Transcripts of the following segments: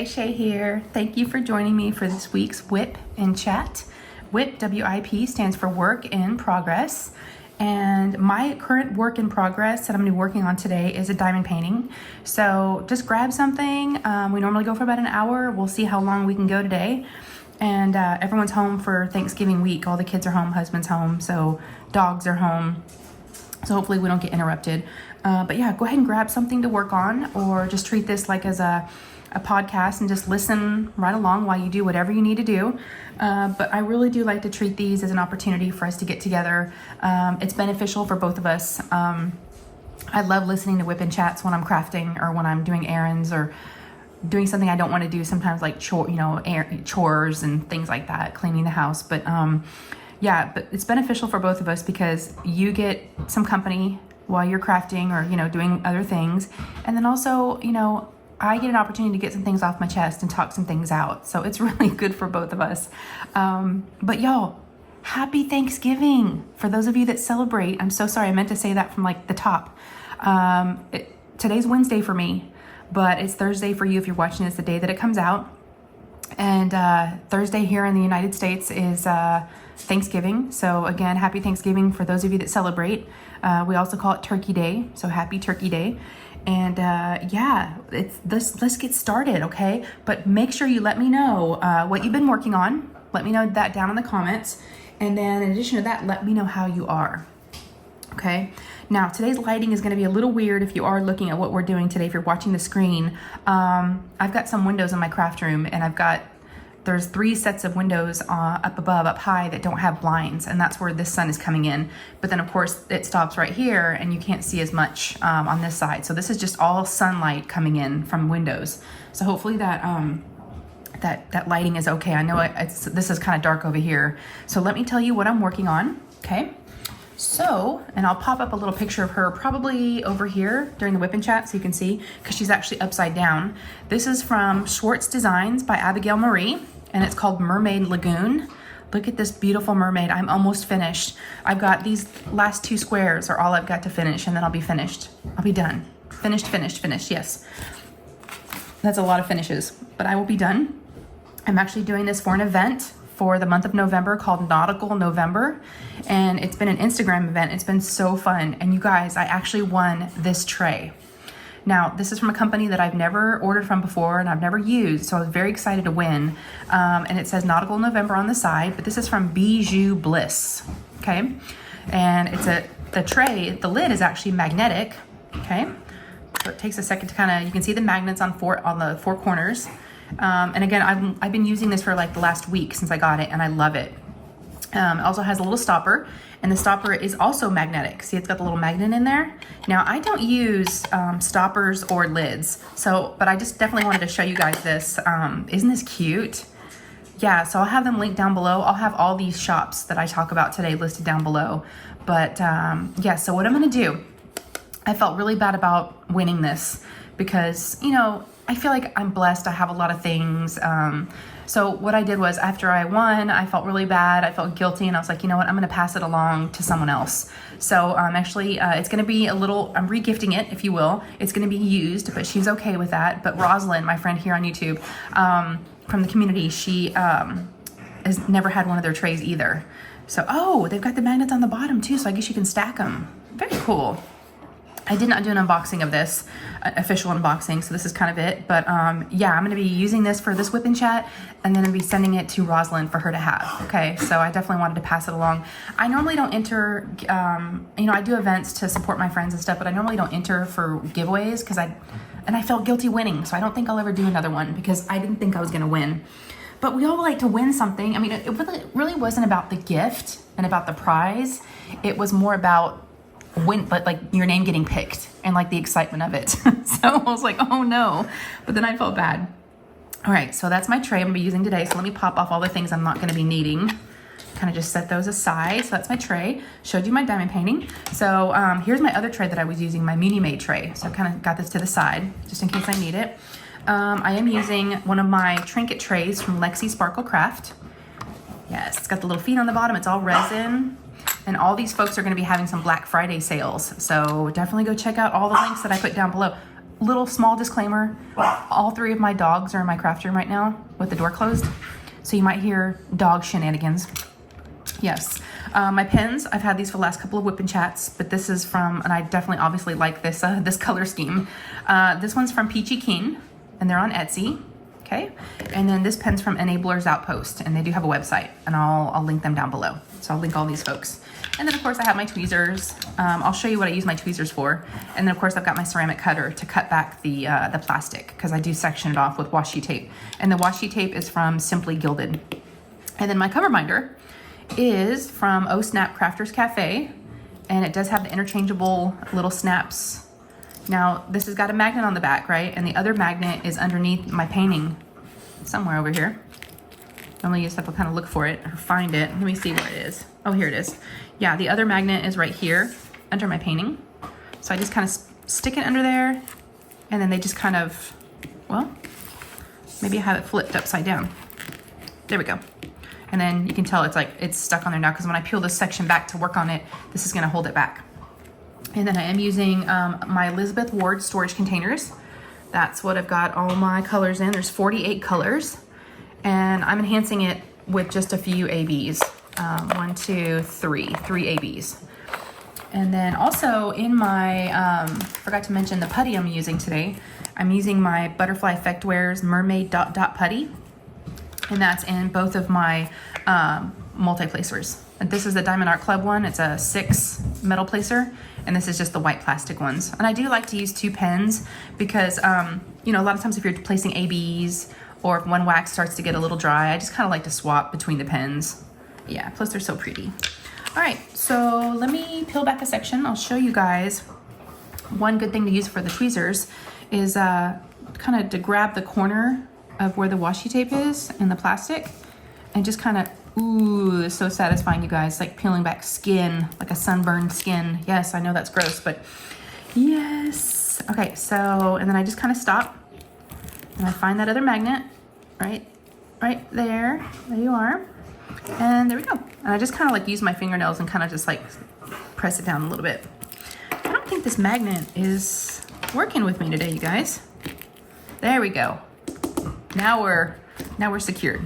Shay here. Thank you for joining me for this week's WIP in chat. WIP, W-I-P, stands for work in progress. And my current work in progress that I'm going to be working on today is a diamond painting. So just grab something. We normally go for about an hour. We'll see how long we can go today. And everyone's home for Thanksgiving week. All the kids are home, husband's home, so dogs are home. So hopefully we don't get interrupted. But yeah, go ahead and grab something to work on, or just treat this like as a podcast and just listen right along while you do whatever you need to do. But I really do like to treat these as an opportunity for us to get together. It's beneficial for both of us. I love listening to WIP and chats when I'm crafting or when I'm doing errands or doing something I don't want to do, sometimes like chores and things like that, cleaning the house. But yeah, but it's beneficial for both of us because you get some company while you're crafting or, doing other things. And then also, I get an opportunity to get some things off my chest and talk some things out. So it's really good for both of us. But y'all, happy Thanksgiving for those of you that celebrate. I'm so sorry. I meant to say that from like the top. Today's Wednesday for me, but it's Thursday for you if you're watching this the day that it comes out. And Thursday here in the United States is Thanksgiving. So again, happy Thanksgiving for those of you that celebrate. We also call it Turkey Day. So happy Turkey Day. And yeah, let's get started, okay? But make sure you let me know what you've been working on. Let me know that down in the comments. And then in addition to that, let me know how you are. Okay, now today's lighting is going to be a little weird if you are looking at what we're doing today. If you're watching the screen, I've got some windows in my craft room, and there's 3 sets of windows up above, up high, that don't have blinds, and that's where this sun is coming in. But then of course it stops right here, and you can't see as much on this side. So this is just all sunlight coming in from windows. So hopefully that that lighting is okay. I know this is kind of dark over here. So let me tell you what I'm working on, okay? So, and I'll pop up a little picture of her probably over here during the WIP and chat so you can see, because she's actually upside down. This is from Swartz Designs by Abigail Marie, and it's called Mermaid Lagoon. Look at this beautiful mermaid. I'm almost finished. I've got these last 2 squares are all I've got to finish, and then I'll be finished. I'll be done. Finished, yes. That's a lot of finishes, but I will be done. I'm actually doing this for an event for the month of November called Nautical November, and it's been an Instagram event. It's been so fun, and you guys, I actually won this tray. Now, this is from a company that I've never ordered from before and I've never used, so I was very excited to win. And it says Nautical November on the side, but this is from Bijou Bliss, okay? And it's the tray, the lid is actually magnetic, okay? So it takes a second to kind of, you can see the magnets on the 4 corners. And again, I've been using this for like the last week since I got it, and I love it. It also has a little stopper, and the stopper is also magnetic. See, it's got the little magnet in there. Now, I don't use stoppers or lids, but I just definitely wanted to show you guys this. Isn't this cute? Yeah, so I'll have them linked down below. I'll have all these shops that I talk about today listed down below. But yeah, so what I'm gonna do, I felt really bad about winning this because, I feel like I'm blessed. I have a lot of things. So what I did was after I won, I felt really bad. I felt guilty, and I was like, you know what? I'm going to pass it along to someone else. So actually, it's going to be I'm regifting it, if you will. It's going to be used, but she's okay with that. But Rosalind, my friend here on YouTube, from the community, she has never had one of their trays either. So, they've got the magnets on the bottom too, so I guess you can stack them. Very cool. I did not do an unboxing of this, official unboxing, so this is kind of it. But yeah, I'm going to be using this for this WIP and chat, and then I'll be sending it to Rosalind for her to have. Okay, so I definitely wanted to pass it along. I normally don't enter, I do events to support my friends and stuff, but I normally don't enter for giveaways because I felt guilty winning, so I don't think I'll ever do another one because I didn't think I was going to win. But we all like to win something. I mean, it really wasn't about the gift and about the prize. It was more about but like your name getting picked and like the excitement of it. So I was like, oh no, but then I felt bad. All right, so that's my tray I'm gonna be using today. So let me pop off all the things I'm not gonna be needing. Kind of just set those aside. So that's my tray. Showed you my diamond painting. So here's my other tray that I was using, my Muni Made tray. So I kind of got this to the side just in case I need it. I am using one of my Trinket trays from Lexi Sparkle Craft. Yes, it's got the little feet on the bottom. It's all resin. And all these folks are going to be having some Black Friday sales. So definitely go check out all the links that I put down below. little small disclaimer, all 3 of my dogs are in my craft room right now with the door closed. So you might hear dog shenanigans. Yes. My pens, I've had these for the last couple of whip and chats, but this is from, and I definitely obviously like this, this color scheme. This one's from Peachy King, and they're on Etsy. Okay. And then this pen's from Enabler's Outpost, and they do have a website, and I'll link them down below. So I'll link all these folks. And then of course I have my tweezers. I'll show you what I use my tweezers for. And then of course I've got my ceramic cutter to cut back the plastic, because I do section it off with washi tape. And the washi tape is from Simply Gilded. And then my Coverminder is from Oh Snap Crafters Cafe, and it does have the interchangeable little snaps. Now this has got a magnet on the back, right? And the other magnet is underneath my painting somewhere over here. Normally you just have to kind of look for it or find it. Let me see where it is. Oh, here it is. Yeah, the other magnet is right here under my painting. So I just kind of stick it under there, and then they just kind of, well, maybe I have it flipped upside down. There we go. And then you can tell it's stuck on there now, because when I peel this section back to work on it, this is going to hold it back. And then I am using my Elizabeth Ward storage containers. That's what I've got all my colors in. There's 48 colors, and I'm enhancing it with just a few ABs. 1, 2, 3 ABs. And then also in my, forgot to mention the putty I'm using today. I'm using my Butterfly Effect Wares Mermaid Putty. And that's in both of my multi-placers. This is the Diamond Art Club one. It's a 6 metal placer, and this is just the white plastic ones. And I do like to use 2 pens because, you know, a lot of times if you're placing ABs or if one wax starts to get a little dry, I just kind of like to swap between the pens. Yeah, plus they're so pretty. All right, so let me peel back a section. I'll show you guys. One good thing to use for the tweezers is kind of to grab the corner of where the washi tape is in the plastic, and just kind of, ooh, it's so satisfying, you guys. Like peeling back skin, like a sunburned skin. Yes, I know that's gross, but yes. Okay, so, and then I just kind of stop, and I find that other magnet, right there. There you are. And there we go. And I just kind of like use my fingernails and kind of just like press it down a little bit. I don't think this magnet is working with me today, you guys. There we go. Now we're secured.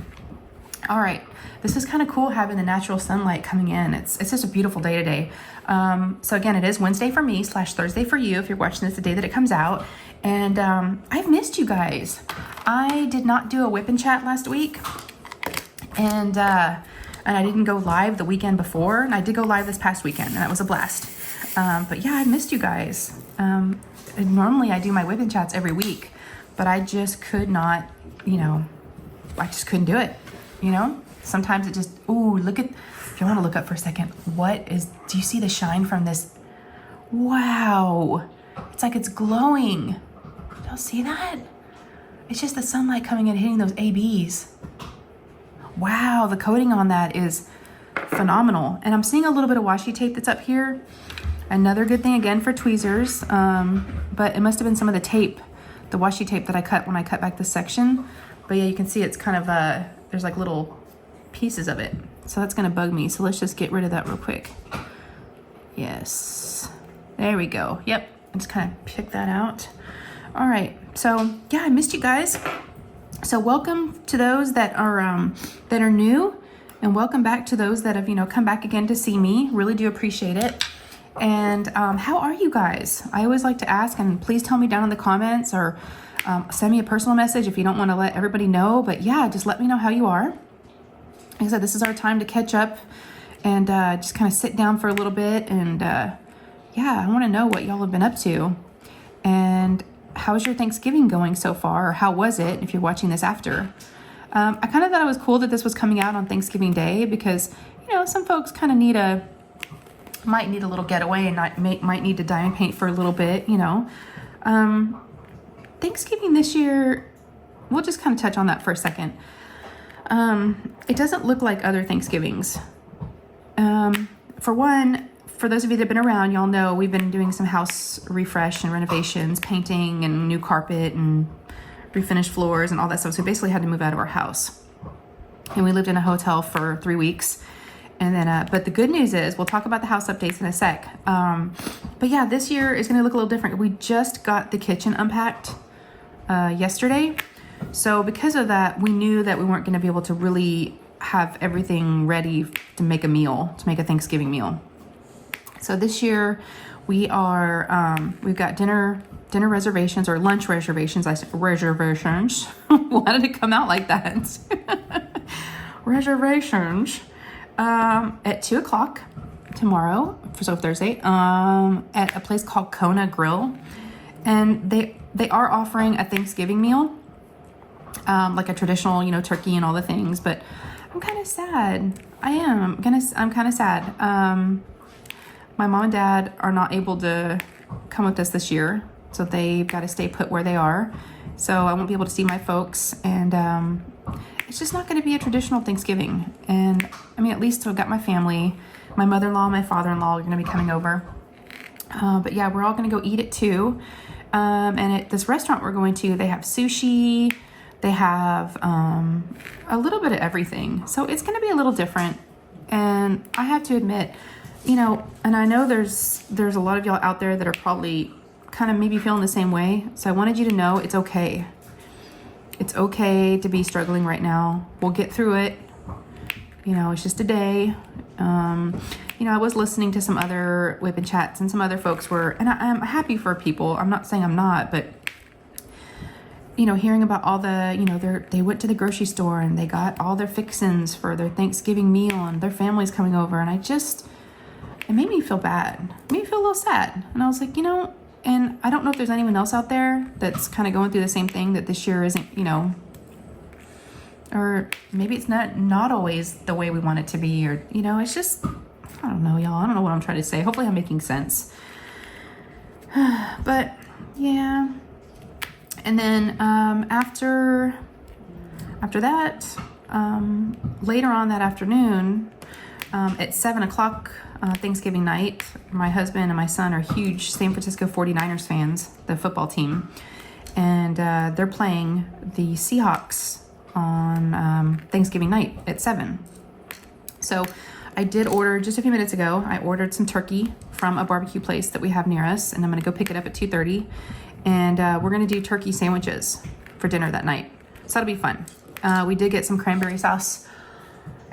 All right, this is kind of cool having the natural sunlight coming in. It's just a beautiful day today. So again, it is Wednesday for me / Thursday for you if you're watching this the day that it comes out. And I've missed you guys. I did not do a whip and chat last week, and I didn't go live the weekend before, and I did go live this past weekend, and that was a blast. But yeah, I missed you guys. Normally I do my whip and chats every week, but I just could not, you know, I just couldn't do it, you know? Sometimes it just, ooh, look at, if you want to look up for a second, do you see the shine from this? Wow. It's like it's glowing. Y'all see that? It's just the sunlight coming in and hitting those ABs. Wow, the coating on that is phenomenal. And I'm seeing a little bit of washi tape that's up here. Another good thing again for tweezers, but it must have been some of the tape, the washi tape that I cut when I cut back this section. But yeah, you can see it's kind of, there's like little pieces of it. So that's gonna bug me. So let's just get rid of that real quick. Yes, there we go. Yep, I just kind of pick that out. All right, so yeah, I missed you guys. So welcome to those that are new, and welcome back to those that have, you know, come back again to see me. Really do appreciate it. And how are you guys? I always like to ask, and please tell me down in the comments, or send me a personal message if you don't want to let everybody know. But yeah, just let me know how you are. Like I said, this is our time to catch up and just kind of sit down for a little bit. And yeah, I want to know what y'all have been up to. And how's your Thanksgiving going so far? Or how was it if you're watching this after? I kind of thought it was cool that this was coming out on Thanksgiving Day, because, you know, some folks kind of might need a little getaway and might need to diamond paint for a little bit, you know. Thanksgiving this year, we'll just kind of touch on that for a second. It doesn't look like other Thanksgivings. For one, for those of you that have been around, y'all know we've been doing some house refresh and renovations, painting and new carpet and refinished floors and all that stuff. So we basically had to move out of our house. And we lived in a hotel for 3 weeks. And then, but the good news is, we'll talk about the house updates in a sec. But yeah, this year is gonna look a little different. We just got the kitchen unpacked yesterday. So because of that, we knew that we weren't gonna be able to really have everything ready to make a meal, to make a Thanksgiving meal. So this year we are, we've got dinner reservations, or lunch reservations. Reservations. Why did it come out like that? Reservations at 2 o'clock tomorrow, so Thursday, at a place called Kona Grill, and they are offering a Thanksgiving meal, like a traditional, you know, turkey and all the things. But I'm kind of sad. I'm kind of sad. My mom and dad are not able to come with us this year, so they've got to stay put where they are. So I won't be able to see my folks, and it's just not going to be a traditional Thanksgiving. And I mean, at least I've got my family. My mother-in-law and my father-in-law are going to be coming over. But yeah, we're all going to go eat it too. And at this restaurant we're going to, they have sushi. They have a little bit of everything. So it's going to be a little different. And I have to admit, you know, and I know there's a lot of y'all out there that are probably kind of maybe feeling the same way. So I wanted you to know it's okay. It's okay to be struggling right now. We'll get through it. You know, it's just a day. You know, I was listening to some other whip and chats, and some other folks were, and I'm happy for people. I'm not saying I'm not, but you know, hearing about all the, you know, they went to the grocery store and they got all their fixins for their Thanksgiving meal, and their family's coming over, and it made me feel bad. It made me feel a little sad. And I was like, you know, and I don't know if there's anyone else out there that's kind of going through the same thing, that this year isn't, you know, or maybe it's not always the way we want it to be, or, you know, it's just, I don't know, y'all. I don't know what I'm trying to say. Hopefully I'm making sense. But yeah. And then after that, later on that afternoon, at 7 o'clock Thanksgiving night, my husband and my son are huge San Francisco 49ers fans, the football team. And they're playing the Seahawks on Thanksgiving night at 7. So I did order just a few minutes ago. I ordered some turkey from a barbecue place that we have near us, and I'm gonna go pick it up at 2:30. And we're gonna do turkey sandwiches for dinner that night. So that'll be fun. We did get some cranberry sauce.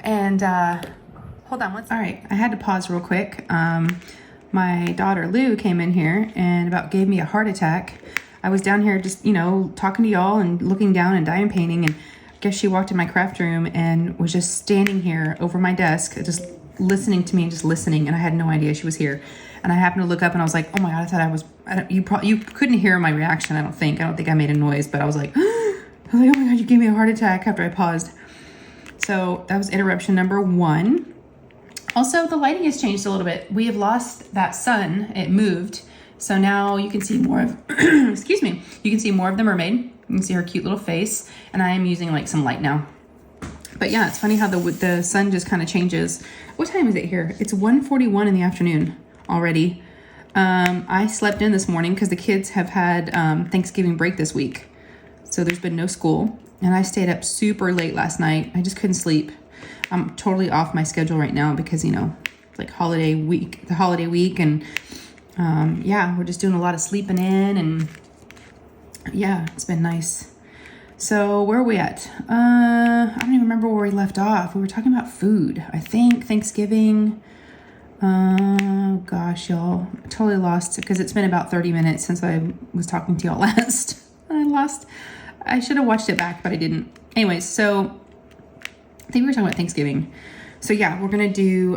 And hold on one second. All right, I had to pause real quick. My daughter Lou came in here and about gave me a heart attack. I was down here just, you know, talking to y'all and looking down and diamond painting, and I guess she walked in my craft room and was just standing here over my desk, just listening to me and just listening, and I had no idea she was here. And I happened to look up and I was like, oh my God, I thought you couldn't hear my reaction, I don't think I made a noise, but I was like, oh my God, you gave me a heart attack after I paused. So that was interruption number 1. Also, the lighting has changed a little bit. We have lost that sun, it moved. So now you can see more of, excuse me, you can see more of the mermaid. You can see her cute little face, and I am using like some light now. But yeah, it's funny how the sun just kind of changes. What time is it here? It's 1:41 in the afternoon already. I slept in this morning because the kids have had Thanksgiving break this week. So there's been no school, and I stayed up super late last night. I just couldn't sleep. I'm totally off my schedule right now because, you know, like the holiday week, and yeah, we're just doing a lot of sleeping in, and yeah, it's been nice. So where are we at? I don't even remember where we left off. We were talking about food, I think. Thanksgiving. Gosh, y'all, I totally lost, because it's been about 30 minutes since I was talking to y'all last. I should have watched it back, but I didn't. Anyways, so I think we were talking about Thanksgiving. So yeah, we're gonna do,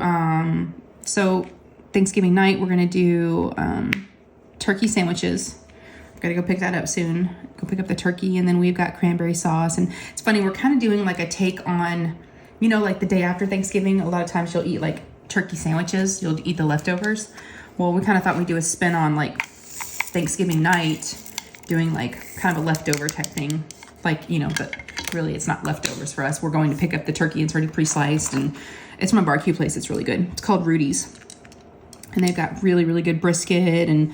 so Thanksgiving night, we're gonna do turkey sandwiches. I've got to go pick that up soon. Go pick up the turkey, and then we've got cranberry sauce. And it's funny, we're kind of doing like a take on, you know, like the day after Thanksgiving, a lot of times you'll eat like turkey sandwiches. You'll eat the leftovers. Well, we kind of thought we'd do a spin on like Thanksgiving night, doing like kind of a leftover type thing. Like, you know, but really it's not leftovers for us. We're going to pick up the turkey. It's already pre-sliced, and it's from a barbecue place. It's really good. It's called Rudy's. And they've got really, really good brisket and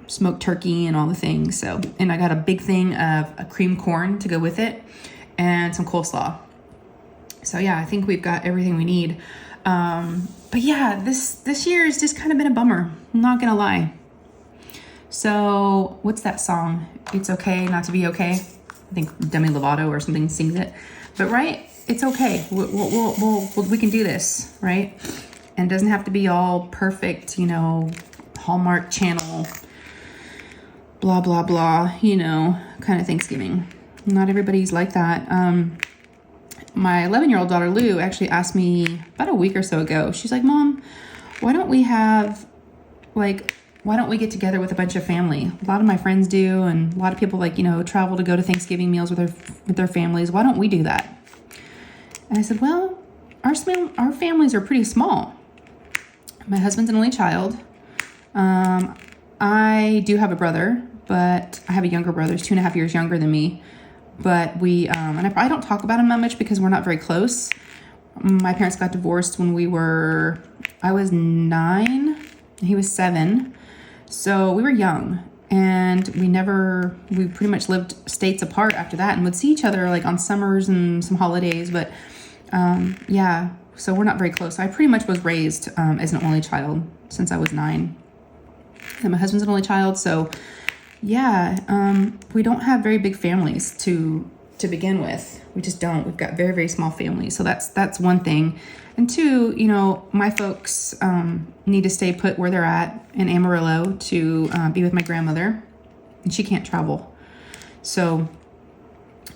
smoked turkey and all the things. So, and I got a big thing of a cream corn to go with it, and some coleslaw. So yeah, I think we've got everything we need. But yeah, this year has just kind of been a bummer. I'm not gonna lie. So what's that song? It's okay not to be okay. I think Demi Lovato or something sings it. But right, it's okay. We can do this, right? And it doesn't have to be all perfect, you know, Hallmark Channel, blah, blah, blah, you know, kind of Thanksgiving. Not everybody's like that. My 11-year-old daughter, Lou, actually asked me about a week or so ago. She's like, Mom, why don't we get together with a bunch of family? A lot of my friends do, and a lot of people like, you know, travel to go to Thanksgiving meals with their families. Why don't we do that? And I said, well, our families are pretty small. My husband's an only child. I do have a brother, but I have a younger brother. He's 2.5 years younger than me. But we, and I don't talk about him that much because we're not very close. My parents got divorced when I was 9, and he was 7. So we were young, and we pretty much lived states apart after that and would see each other like on summers and some holidays. But yeah, so we're not very close. I pretty much was raised as an only child since I was 9. And my husband's an only child, so yeah, we don't have very big families to begin with. We just don't. We've got very, very small families. So that's one thing. And 2, you know, my folks need to stay put where they're at in Amarillo to be with my grandmother, and she can't travel. So,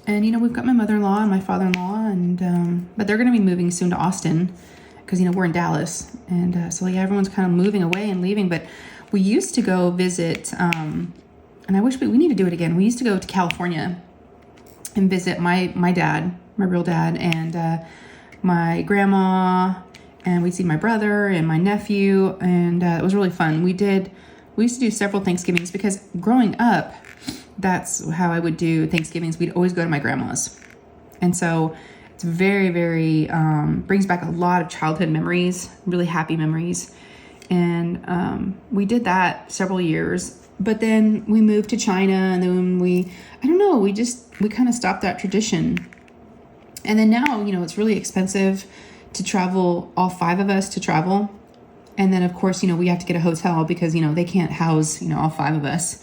and you know, we've got my mother-in-law and my father-in-law, and but they're going to be moving soon to Austin because, you know, we're in Dallas, and so yeah, everyone's kind of moving away and leaving. But we used to go visit, and I wish we need to do it again. We used to go to California and visit my dad, my real dad, and my grandma, and we'd see my brother and my nephew, and it was really fun. We used to do several Thanksgivings because growing up, that's how I would do Thanksgivings. We'd always go to my grandma's. And so it's very, very, brings back a lot of childhood memories, really happy memories. And we did that several years. But then we moved to China, and then we kind of stopped that tradition. And then now, you know, it's really expensive to travel, all 5 of us to travel. And then, of course, you know, we have to get a hotel because, you know, they can't house, you know, all 5 of us.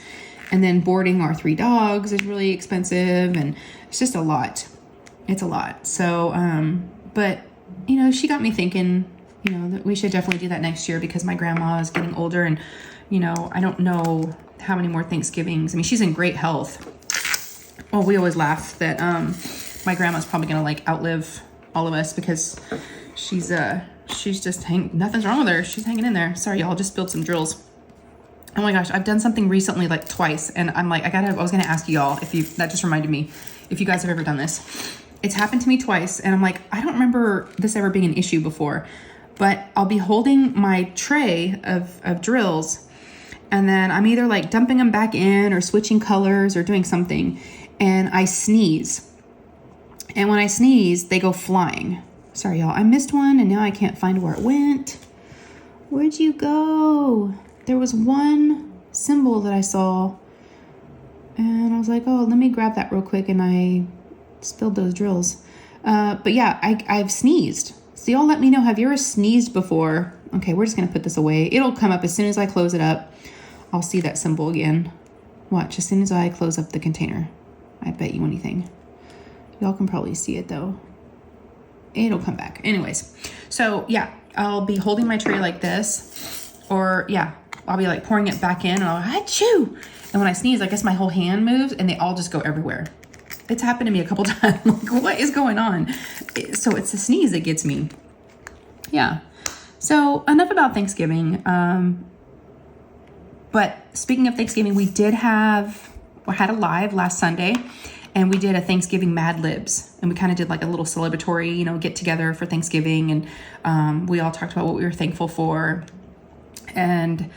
And then boarding our 3 dogs is really expensive, and it's just a lot. It's a lot. So, but, you know, she got me thinking, you know, that we should definitely do that next year because my grandma is getting older, and, you know, I don't know how many more Thanksgivings. I mean, she's in great health. Well, we always laugh that my grandma's probably gonna like outlive all of us because she's just nothing's wrong with her. She's hanging in there. Sorry, y'all, just spilled some drills. Oh my gosh, I've done something recently like twice, and I'm like, I was gonna ask y'all that just reminded me if you guys have ever done this. It's happened to me twice, and I'm like, I don't remember this ever being an issue before, but I'll be holding my tray of drills, and then I'm either like dumping them back in or switching colors or doing something, and I sneeze. And when I sneeze, they go flying. Sorry, y'all, I missed one, and now I can't find where it went. Where'd you go? There was one symbol that I saw, and I was like, oh, let me grab that real quick, and I spilled those drills. But yeah, I've sneezed. So y'all let me know, have you ever sneezed before? Okay, we're just going to put this away. It'll come up as soon as I close it up. I'll see that symbol again. Watch, as soon as I close up the container. I bet you anything. Y'all can probably see it though. It'll come back. Anyways, so yeah, I'll be holding my tray like this, or yeah, I'll be like pouring it back in, and I'll achoo. And when I sneeze, I guess my whole hand moves, and they all just go everywhere. It's happened to me a couple times. Like, what is going on? So it's the sneeze that gets me. Yeah. So enough about Thanksgiving. But speaking of Thanksgiving, we had a live last Sunday, and we did a Thanksgiving Mad Libs, and we kind of did like a little celebratory, you know, get together for Thanksgiving, and we all talked about what we were thankful for. And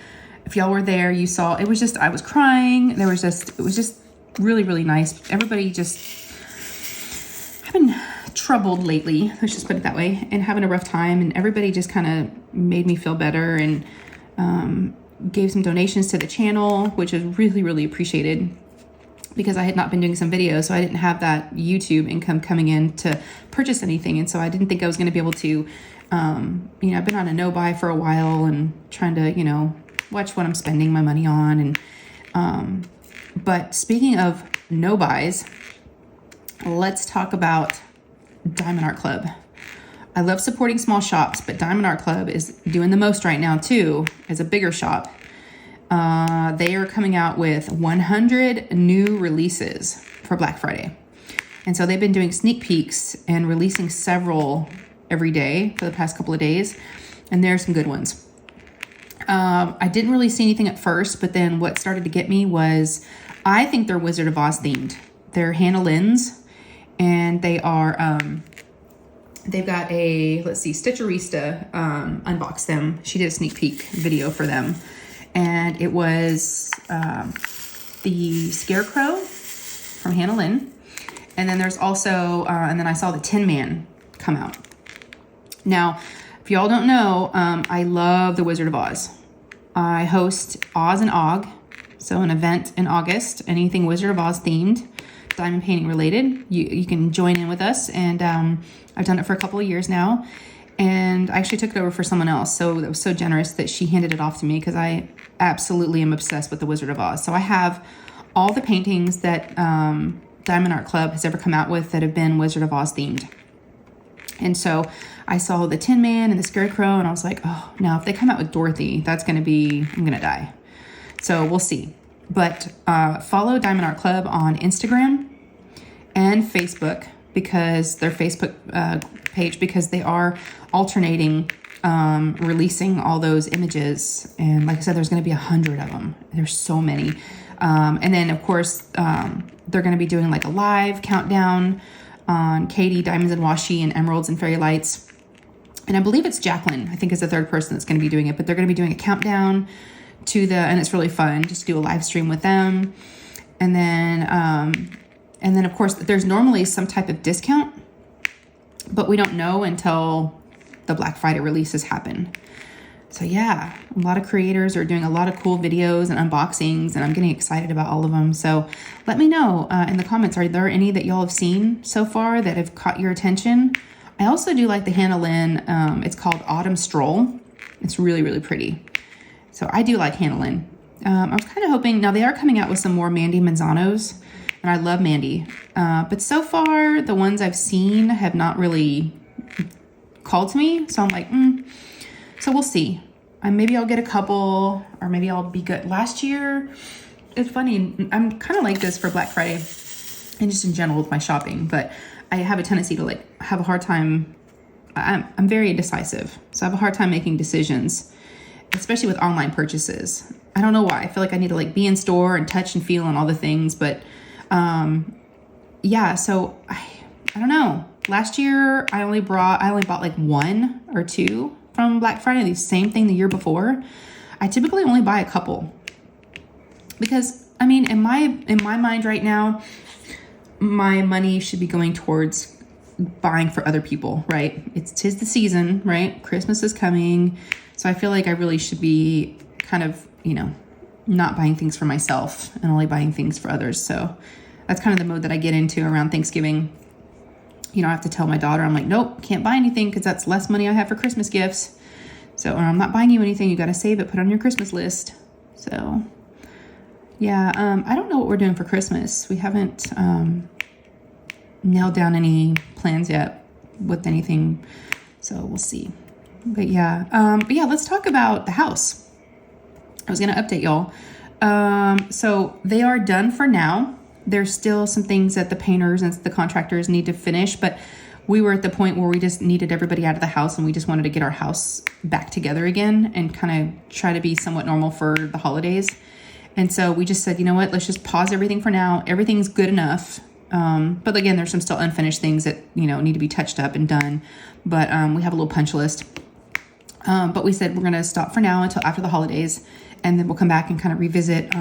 if y'all were there, you saw, I was crying. It was just really, really nice. Everybody I've been troubled lately, let's just put it that way, and having a rough time, and everybody just kind of made me feel better, and gave some donations to the channel, which is really, really appreciated, because I had not been doing some videos, so I didn't have that YouTube income coming in to purchase anything, and so I didn't think I was going to be able to I've been on a no buy for a while and trying to, watch what I'm spending my money on. And, but speaking of no buys, let's talk about Diamond Art Club. I love supporting small shops, but Diamond Art Club is doing the most right now too, as a bigger shop. They are coming out with 100 new releases for Black Friday. And so they've been doing sneak peeks and releasing several every day for the past couple of days. And there are some good ones. I didn't really see anything at first, but then what started to get me was, I think they're Wizard of Oz themed. They're Hannah Lynn's, and they are, they've got a, Stitcherista unboxed them. She did a sneak peek video for them. And it was the Scarecrow from Hannah Lynn. And then there's also, and then I saw the Tin Man come out. Now, if y'all don't know, I love the Wizard of Oz. I host Oz and Og, so an event in August, anything Wizard of Oz themed, diamond painting related. You can join in with us, and I've done it for a couple of years now. And I actually took it over for someone else, so that was so generous that she handed it off to me, because I absolutely am obsessed with the Wizard of Oz. So I have all the paintings that Diamond Art Club has ever come out with that have been Wizard of Oz themed. And so I saw the Tin Man and the Scarecrow, and I was like, oh, now if they come out with Dorothy, I'm going to die. So we'll see. But follow Diamond Art Club on Instagram and Facebook, because their Facebook page, because they are alternating releasing all those images. And like I said, there's going to be 100 of them. There's so many. And then, of course, they're going to be doing like a live countdown on Katie, Diamonds and Washi, and Emeralds and Fairy Lights. And I believe it's Jacqueline, I think, is the third person that's going to be doing it. But they're going to be doing a countdown to and it's really fun, just do a live stream with them. And then, of course, there's normally some type of discount, but we don't know until the Black Friday releases happen. So yeah, a lot of creators are doing a lot of cool videos and unboxings, and I'm getting excited about all of them. So let me know in the comments, are there any that y'all have seen so far that have caught your attention? I also do like the Hannah Lynn. It's called Autumn Stroll. It's really, really pretty. So I do like Hannah Lynn. I was kind of hoping, now they are coming out with some more Mandy Manzanos, and I love Mandy. But so far, the ones I've seen have not really called to me. So I'm like, So we'll see. Maybe I'll get a couple, or maybe I'll be good. Last year, it's funny, I'm kind of like this for Black Friday and just in general with my shopping, but I have a tendency to have a hard time. I'm very indecisive. So I have a hard time making decisions, especially with online purchases. I don't know why. I feel like I need to be in store and touch and feel and all the things, but yeah, so I don't know. Last year, I only bought one or two from Black Friday, the same thing the year before. I typically only buy a couple because, in my mind right now, my money should be going towards buying for other people, right? Tis the season, right? Christmas is coming. So I feel like I really should be kind of, not buying things for myself and only buying things for others. So that's kind of the mode that I get into around Thanksgiving. I have to tell my daughter, I'm like, nope, can't buy anything because that's less money I have for Christmas gifts. So, or I'm not buying you anything. You got to save it, put it on your Christmas list. So, yeah, I don't know what we're doing for Christmas. We haven't nailed down any plans yet with anything. So we'll see. But yeah, let's talk about the house. I was going to update y'all. So they are done for now. There's still some things that the painters and the contractors need to finish, but we were at the point where we just needed everybody out of the house and we just wanted to get our house back together again and kind of try to be somewhat normal for the holidays. And so we just said, you know what, let's just pause everything for now. Everything's good enough. But again, there's some still unfinished things that, need to be touched up and done. But we have a little punch list. But we said we're going to stop for now until after the holidays. And then we'll come back and kind of revisit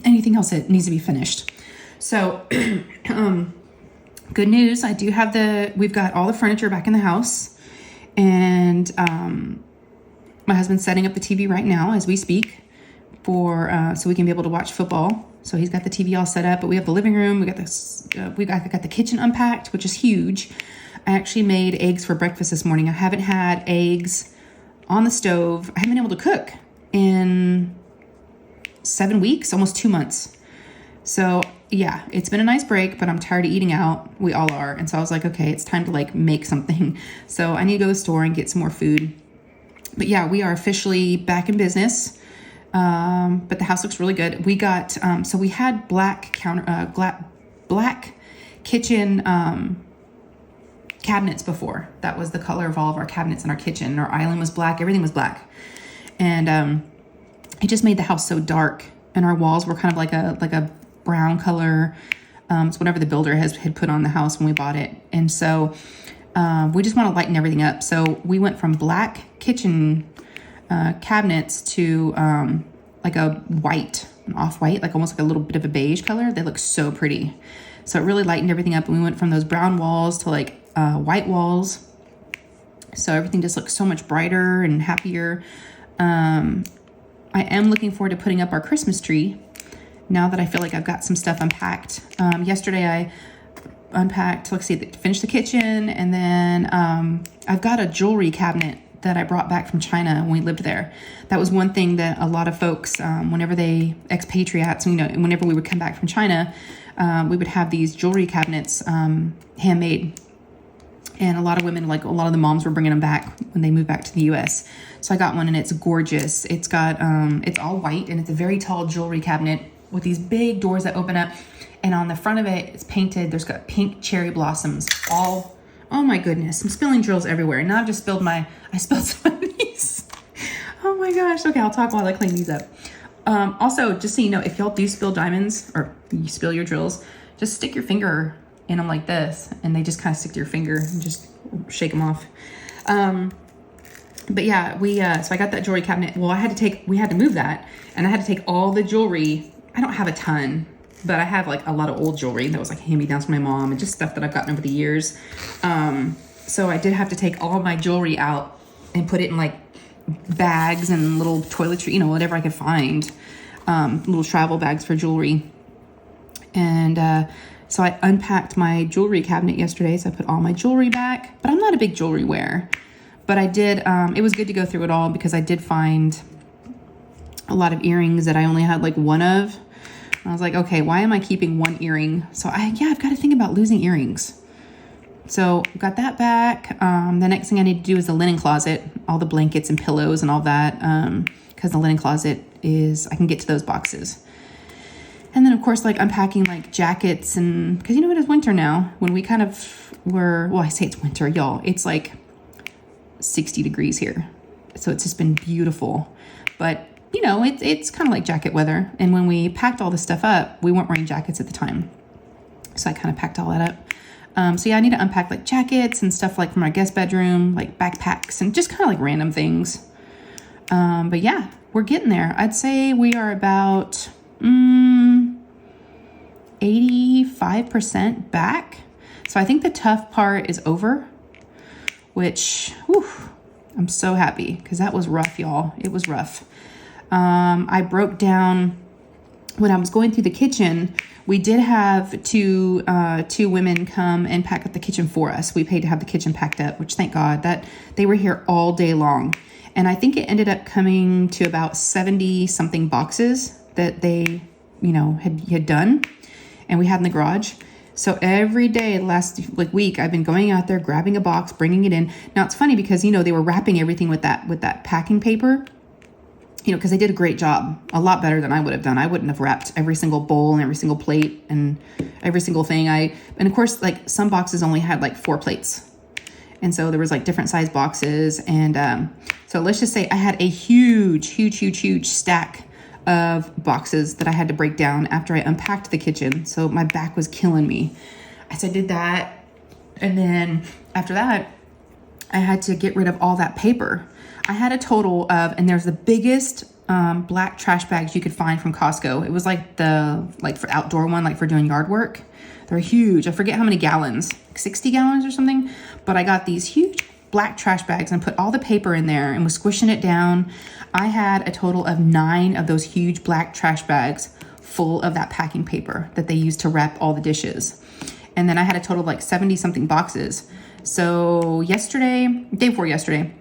anything else that needs to be finished. So, good news. We've got all the furniture back in the house. And my husband's setting up the TV right now as we speak so we can be able to watch football. So he's got the TV all set up, but we have the living room. We got the kitchen unpacked, which is huge. I actually made eggs for breakfast this morning. I haven't had eggs on the stove. I haven't been able to cook in 7 weeks, almost 2 months. So yeah, it's been a nice break, but I'm tired of eating out. We all are. And so I was like, okay, it's time to like make something. So I need to go to the store and get some more food. But yeah, we are officially back in business. But the house looks really good. We got, so we had black kitchen, cabinets before. That was the color of all of our cabinets in our kitchen. Our island was black. Everything was black. And, it just made the house so dark, and our walls were kind of like a brown color. It's whatever the builder had put on the house when we bought it. And so, we just want to lighten everything up. So we went from black kitchen, cabinets to, like a white, an off-white, like almost like a little bit of a beige color. They look so pretty. So it really lightened everything up. And we went from those brown walls to like, white walls. So everything just looks so much brighter and happier. I am looking forward to putting up our Christmas tree now that I feel like I've got some stuff unpacked. Yesterday I unpacked, let's see, finished the kitchen, and then I've got a jewelry cabinet that I brought back from China when we lived there. That was one thing that a lot of folks, whenever they expatriates, whenever we would come back from China, we would have these jewelry cabinets handmade. And a lot of women, like a lot of the moms, were bringing them back when they moved back to the U.S. So I got one, and it's gorgeous. It's got, it's all white, and it's a very tall jewelry cabinet with these big doors that open up. And on the front of it, it's painted. There's got pink cherry blossoms all, oh my goodness. I'm spilling drills everywhere. Now I've just spilled I spilled some of these. Oh my gosh. Okay, I'll talk while I clean these up. Also, just so you know, if y'all do spill diamonds or you spill your drills, just stick your finger in them like this, and they just kind of stick to your finger and just shake them off. But yeah, so I got that jewelry cabinet. Well, we had to move that, and I had to take all the jewelry. I don't have a ton, but I have like a lot of old jewelry that was like hand-me-downs from my mom and just stuff that I've gotten over the years. So I did have to take all my jewelry out and put it in like bags and little toiletry, whatever I could find, little travel bags for jewelry. And, so I unpacked my jewelry cabinet yesterday. So I put all my jewelry back, but I'm not a big jewelry wearer. But I did, it was good to go through it all because I did find a lot of earrings that I only had like one of. And I was like, okay, why am I keeping one earring? So I've got to think about losing earrings. So got that back. The next thing I need to do is the linen closet, all the blankets and pillows and all that. Because the linen closet I can get to those boxes. And then, of course, like unpacking like jackets, and because it is winter now. When we kind of I say it's winter, y'all. It's like 60 degrees here. So it's just been beautiful. But, it's kind of like jacket weather. And when we packed all this stuff up, we weren't wearing jackets at the time. So I kind of packed all that up. So yeah, I need to unpack like jackets and stuff like from our guest bedroom, like backpacks and just kind of like random things. But yeah, we're getting there. I'd say we are about 85% back. So I think the tough part is over, which, I'm so happy because that was rough, y'all. It was rough. I broke down when I was going through the kitchen. We did have two women come and pack up the kitchen for us. We paid to have the kitchen packed up, which thank God that they were here all day long. And I think it ended up coming to about 70 something boxes that they, had done and we had in the garage. So every day the last week, I've been going out there, grabbing a box, bringing it in. Now it's funny because, they were wrapping everything with that packing paper, because they did a great job, a lot better than I would have done. I wouldn't have wrapped every single bowl and every single plate and every single thing. And of course, like some boxes only had like 4 plates. And so there was like different size boxes. And so let's just say I had a huge stack of boxes that I had to break down after I unpacked the kitchen. So my back was killing me. So I did that. And then after that, I had to get rid of all that paper. I had a total of, and there's the biggest black trash bags you could find from Costco. It was like for outdoor one, like for doing yard work. They're huge. I forget how many gallons, 60 gallons or something. But I got these huge black trash bags and put all the paper in there and was squishing it down. I had a total of 9 of those huge black trash bags full of that packing paper that they used to wrap all the dishes. And then I had a total of like 70 something boxes. So day before yesterday,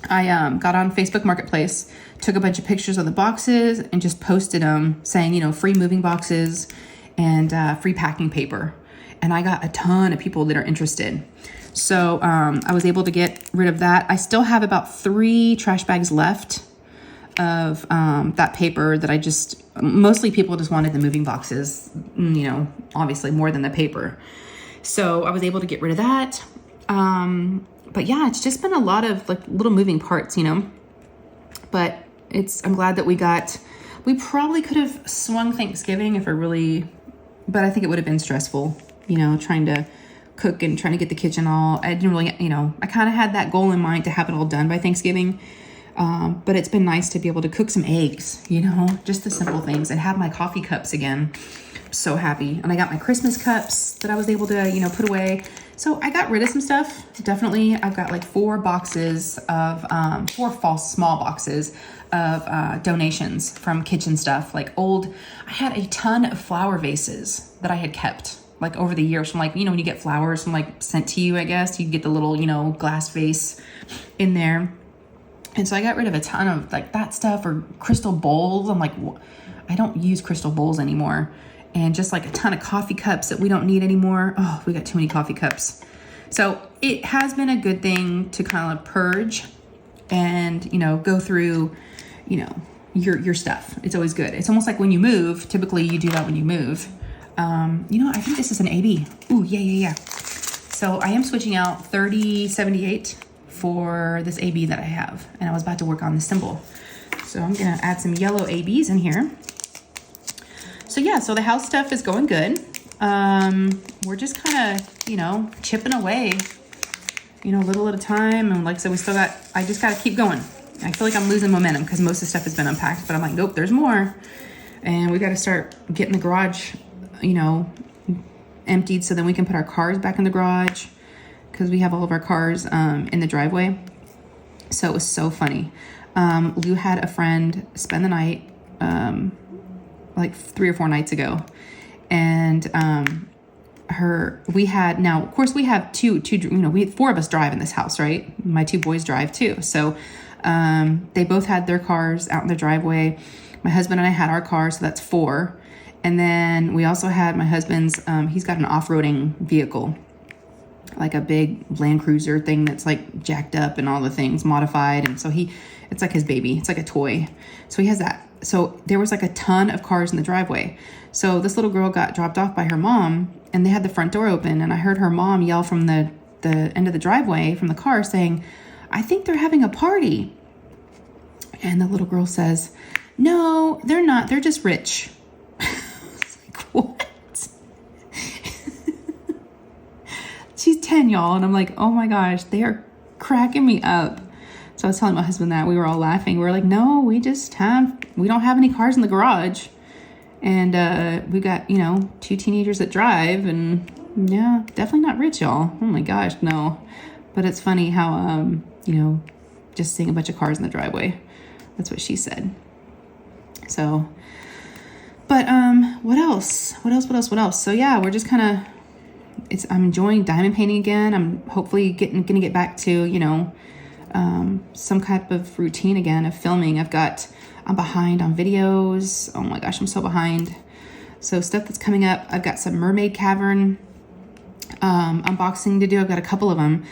I got on Facebook Marketplace, took a bunch of pictures of the boxes and just posted them saying, you know, free moving boxes and free packing paper. And I got a ton of people that are interested. So I was able to get rid of that. I still have about 3 trash bags left of that paper that mostly people just wanted the moving boxes, you know, obviously more than the paper. So I was able to get rid of that. But yeah, it's just been a lot of like little moving parts, you know, but I'm glad that we probably could have swung Thanksgiving but I think it would have been stressful, you know, trying to cook and trying to get the kitchen I didn't really, you know, I kind of had that goal in mind to have it all done by Thanksgiving. But it's been nice to be able to cook some eggs, you know, just the simple things, and have my coffee cups again. So happy. And I got my Christmas cups that I was able to, you know, put away. So I got rid of some stuff. Definitely. I've got like 4 boxes of, 4 small boxes of donations from kitchen stuff. I had a ton of flower vases that I had kept like over the years from, like, you know, when you get flowers from like sent to you, I guess you get the little, you know, glass vase in there. And so I got rid of a ton of like that stuff, or crystal bowls. I'm like, I don't use crystal bowls anymore. And just like a ton of coffee cups that we don't need anymore. Oh, we got too many coffee cups. So it has been a good thing to kind of purge and, you know, go through, you know, your stuff. It's always good. It's almost like when you move, typically you do that when you move. You know, I think this is an AB. Ooh, yeah. So I am switching out 3078 for this AB that I have. And I was about to work on the symbol. So I'm going to add some yellow ABs in here. So yeah, so the house stuff is going good. We're just kind of, you know, chipping away, you know, little at a time. And like I said, I just got to keep going. I feel like I'm losing momentum because most of the stuff has been unpacked, but I'm like, nope, there's more. And we got to start getting the garage, you know, emptied so then we can put our cars back in the garage, because we have all of our cars in the driveway. So it was so funny. Lou had a friend spend the night like 3 or 4 nights ago, and we have two, you know, we had 4 of us drive in this house, right? My 2 boys drive too. So they both had their cars out in the driveway. My husband and I had our car, so that's 4. And then we also had my husband's, he's got an off-roading vehicle, like a big Land Cruiser thing that's like jacked up and all the things modified. And so it's like his baby. It's like a toy. So he has that. So there was like a ton of cars in the driveway. So this little girl got dropped off by her mom, and they had the front door open, and I heard her mom yell from the end of the driveway from the car saying, "I think they're having a party." And the little girl says, "No, they're not. They're just rich." I was like, what? She's 10, y'all. And I'm like, oh my gosh, they are cracking me up. So I was telling my husband that. We were all laughing. We were like, no, we don't have any cars in the garage. And we got, you know, 2 teenagers that drive. And yeah, definitely not rich, y'all. Oh my gosh, no. But it's funny how, you know, just seeing a bunch of cars in the driveway. That's what she said. So, but what else? So yeah, we're just kind of, I'm enjoying diamond painting again. I'm hopefully gonna get back to, you know, some type of routine again of filming. I'm behind on videos. Oh my gosh, I'm so behind. So stuff that's coming up, I've got some Mermaid Cavern unboxing to do. I've got a couple of them.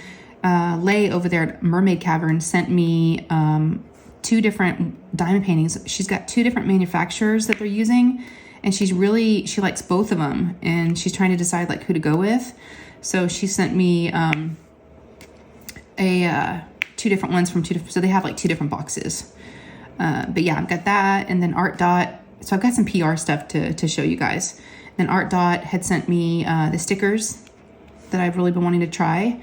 Lay over there at Mermaid Cavern sent me 2 different diamond paintings. She's got 2 different manufacturers that they're using, and she likes both of them, and she's trying to decide like who to go with. So she sent me 2 different ones from 2 different, so they have like 2 different boxes. But yeah, I've got that, and then Art Dot. So I've got some PR stuff to show you guys. Then Art Dot had sent me the stickers that I've really been wanting to try,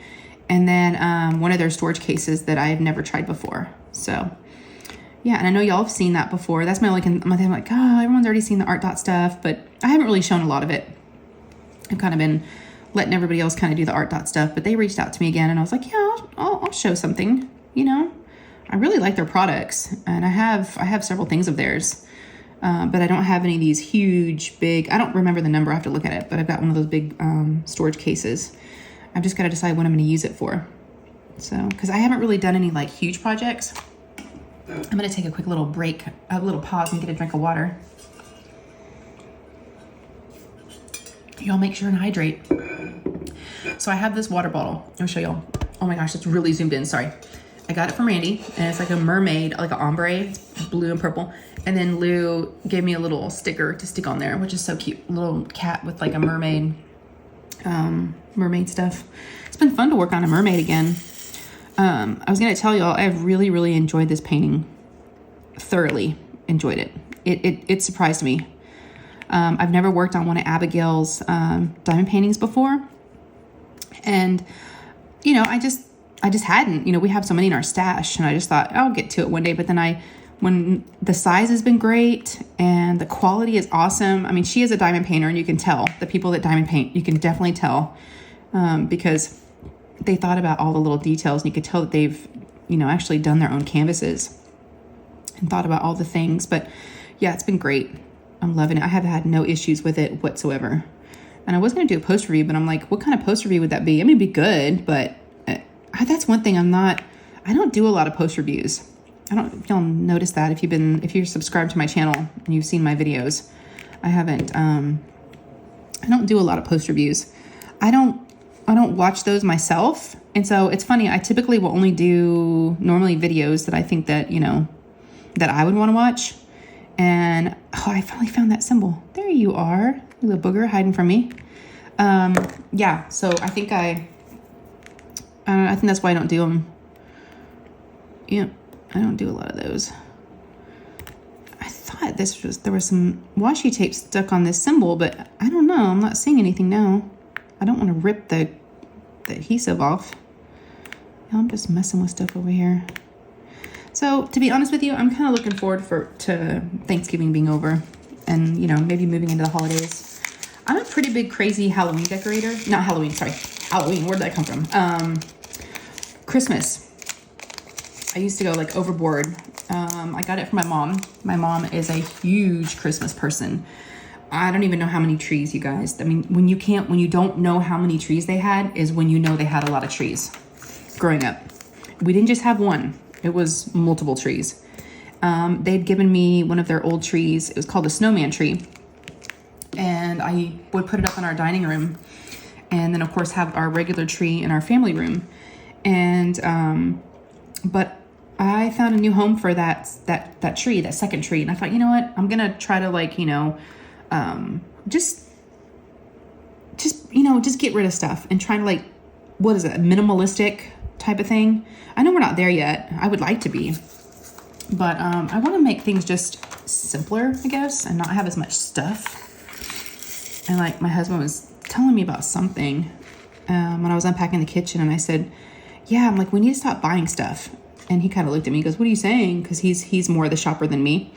and then one of their storage cases that I've never tried before. So yeah, and I know y'all have seen that before. That's my only thing. I'm like, oh, everyone's already seen the Art Dot stuff, but I haven't really shown a lot of it. I've kind of been letting everybody else kind of do the Art Dot stuff, but they reached out to me again, and I was like, yeah, I'll show something. You know, I really like their products, and I have several things of theirs, but I don't have any of these huge, big. I don't remember the number. I have to look at it, but I've got one of those big storage cases. I've just got to decide what I'm going to use it for. So, because I haven't really done any like huge projects. I'm going to take a quick little break, a little pause and get a drink of water. Y'all make sure and hydrate. So I have this water bottle. I'll show y'all. Oh my gosh, it's really zoomed in. Sorry. I got it from Randy, and it's like a mermaid, like an ombre. It's blue and purple. And then Lou gave me a little sticker to stick on there, which is so cute. A little cat with like a mermaid, mermaid stuff. It's been fun to work on a mermaid again. I was gonna tell y'all, I've really, really enjoyed this painting. Thoroughly enjoyed it. It surprised me. I've never worked on one of Abigail's diamond paintings before. And, you know, I just hadn't, you know, we have so many in our stash, and I just thought I'll get to it one day. But then when the size has been great and the quality is awesome. I mean, she is a diamond painter, and you can tell the people that diamond paint, you can definitely tell, because they thought about all the little details, and you could tell that they've, you know, actually done their own canvases and thought about all the things. But yeah, it's been great. I'm loving it. I have had no issues with it whatsoever. And I was going to do a post review, but I'm like, what kind of post review would that be? I mean, it'd be good, but that's one thing I don't do a lot of post reviews. I don't know if y'all notice that if you're subscribed to my channel and you've seen my videos. I don't do a lot of post reviews. I don't watch those myself. And so it's funny. I typically will only do normally videos that I think that, you know, that I would want to watch. And I finally found that symbol. There you are, you little booger hiding from me. Yeah, so I think I think that's why I don't do them. Yeah, I don't do a lot of those. I thought there was some washi tape stuck on this symbol, but I don't know. I'm not seeing anything now. I don't want to rip the adhesive off. I'm just messing with stuff over here. So to be honest with you, I'm kind of looking forward to Thanksgiving being over, and, you know, maybe moving into the holidays. I'm a pretty big crazy Halloween decorator. Not Halloween, sorry. Halloween, where did that come from? Christmas. I used to go like overboard. I got it from my mom. My mom is a huge Christmas person. I don't even know how many trees, you guys. I mean, when you don't know how many trees they had is when you know they had a lot of trees growing up. We didn't just have one. It was multiple trees. They'd given me one of their old trees. It was called a snowman tree. And I would put it up in our dining room. And then, of course, have our regular tree in our family room. And, but I found a new home for that tree, that second tree. And I thought, you know what? I'm going to try to, like, you know, just get rid of stuff and try to, like, what is it? Minimalistic type of thing. I know we're not there yet. I would like to be, but I want to make things just simpler, I guess, and not have as much stuff. And like my husband was telling me about something when I was unpacking the kitchen, and I said, yeah, I'm like, we need to stop buying stuff. And he kind of looked at me and goes, what are you saying? Because he's more the shopper than me.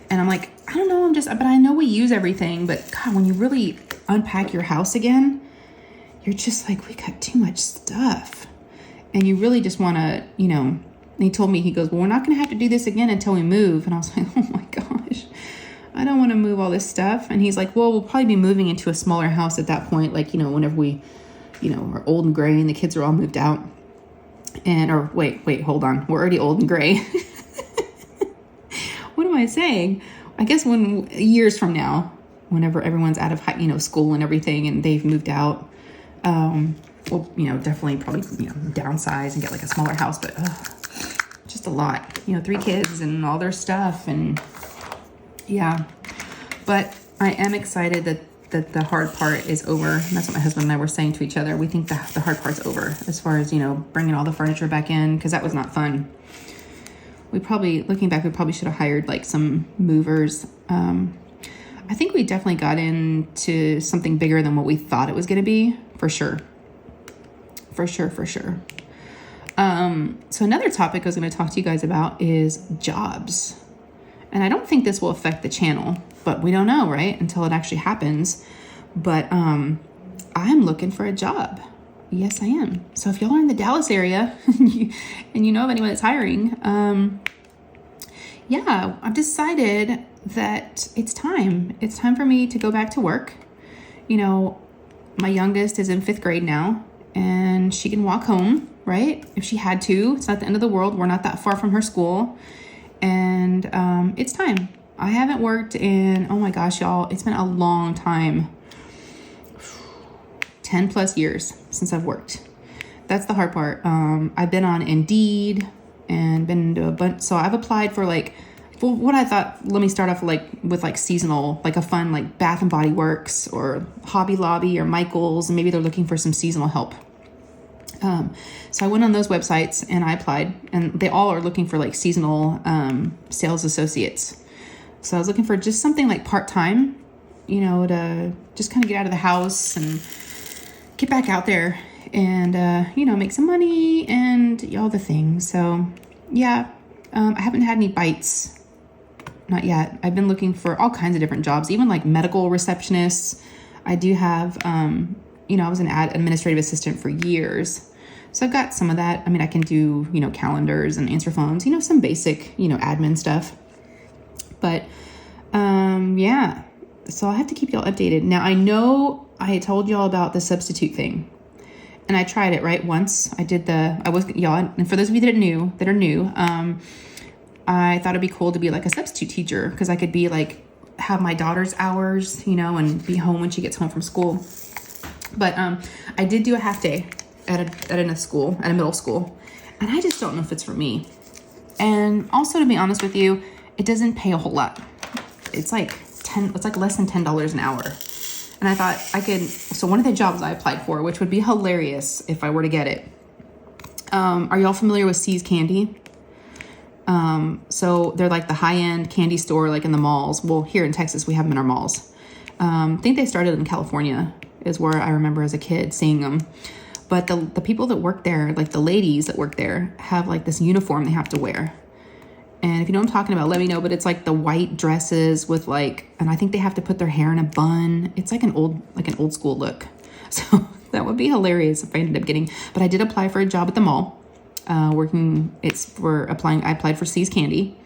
And I'm like, I don't know, but I know we use everything, but God, when you really unpack your house again, you're just like, we got too much stuff. And you really just want to, you know, and he told me, he goes, well, we're not going to have to do this again until we move. And I was like, oh my gosh, I don't want to move all this stuff. And he's like, well, we'll probably be moving into a smaller house at that point. Like, you know, whenever we, you know, are old and gray and the kids are all moved out. Or wait, hold on. We're already old and gray. What am I saying? I guess years from now, whenever everyone's out of, you know, school and everything, and they've moved out, well, you know, definitely probably, you know, downsize and get like a smaller house, but just a lot, you know, 3 kids and all their stuff. And yeah, but I am excited that the hard part is over. And that's what my husband and I were saying to each other. We think that the hard part's over as far as, you know, bringing all the furniture back in, because that was not fun. Looking back, we probably should have hired like some movers. I think we definitely got into something bigger than what we thought it was going to be, for sure. For sure. So another topic I was going to talk to you guys about is jobs. And I don't think this will affect the channel, but we don't know, right? Until it actually happens. But I'm looking for a job. Yes, I am. So if y'all are in the Dallas area and you know of anyone that's hiring, yeah, I've decided that it's time. It's time for me to go back to work. You know, my youngest is in 5th grade now, and she can walk home, right? If she had to. It's not the end of the world. We're not that far from her school. And it's time. I haven't worked in, oh my gosh, y'all, it's been a long time. 10 plus years since I've worked. That's the hard part. I've been on Indeed and been to a bunch. So I've applied for like, well, what I thought, let me start off with seasonal, like a fun, like Bath and Body Works or Hobby Lobby or Michael's, and maybe they're looking for some seasonal help. So I went on those websites and I applied, and they all are looking for like seasonal sales associates. So I was looking for just something like part-time, to just kind of get out of the house and get back out there and, make some money and all the things. So yeah, I haven't had any bites. Not yet. I've been looking for all kinds of different jobs, even like medical receptionists. I do have, I was an administrative assistant for years. So I've got some of that. I mean, I can do, calendars and answer phones, some basic, admin stuff. But, yeah. So I'll have to keep y'all updated. Now, I know I told y'all about the substitute thing. And I tried it, right? Once I did y'all, and for those of you that are new, I thought it'd be cool to be like a substitute teacher because I could be like, have my daughter's hours, and be home when she gets home from school. But I did do a half day at a middle school, and I just don't know if it's for me. And also, to be honest with you, it doesn't pay a whole lot. It's like less than $10 an hour. And I thought so one of the jobs I applied for, which would be hilarious if I were to get it. Are y'all familiar with C's Candy? So they're like the high-end candy store, like in the malls. Well, here in Texas, we have them in our malls. I think they started in California is where I remember as a kid seeing them. But the people that work there, like the ladies that work there, have like this uniform they have to wear. And if you know what I'm talking about, let me know. But it's like the white dresses with and I think they have to put their hair in a bun. It's like an old school look. So that would be hilarious if I ended up getting, but I did apply for a job at the mall, I applied for C's Candy.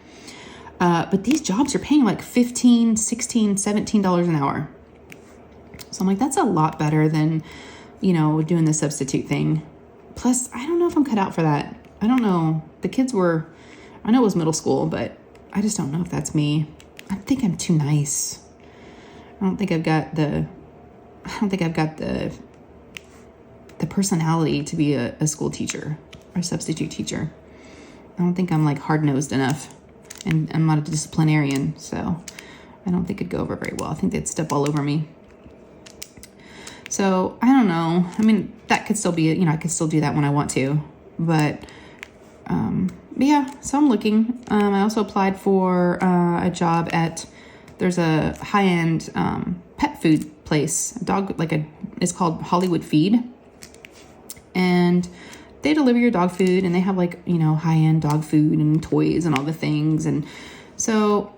But these jobs are paying like $15, $16, $17 an hour. So I'm like, that's a lot better than, doing the substitute thing. Plus, I don't know if I'm cut out for that. I don't know. I know it was middle school, but I just don't know if that's me. I think I'm too nice. I don't think I've got the personality to be a school teacher or a substitute teacher. I don't think I'm like hard-nosed enough, and I'm not a disciplinarian, so I don't think it'd go over very well. I think they'd step all over me. So I don't know. I mean, that could still be, I could still do that when I want to, but yeah, so I'm looking. I also applied for a job there's a high-end pet food place, it's called Hollywood Feed. And they deliver your dog food, and they have high-end dog food and toys and all the things. And so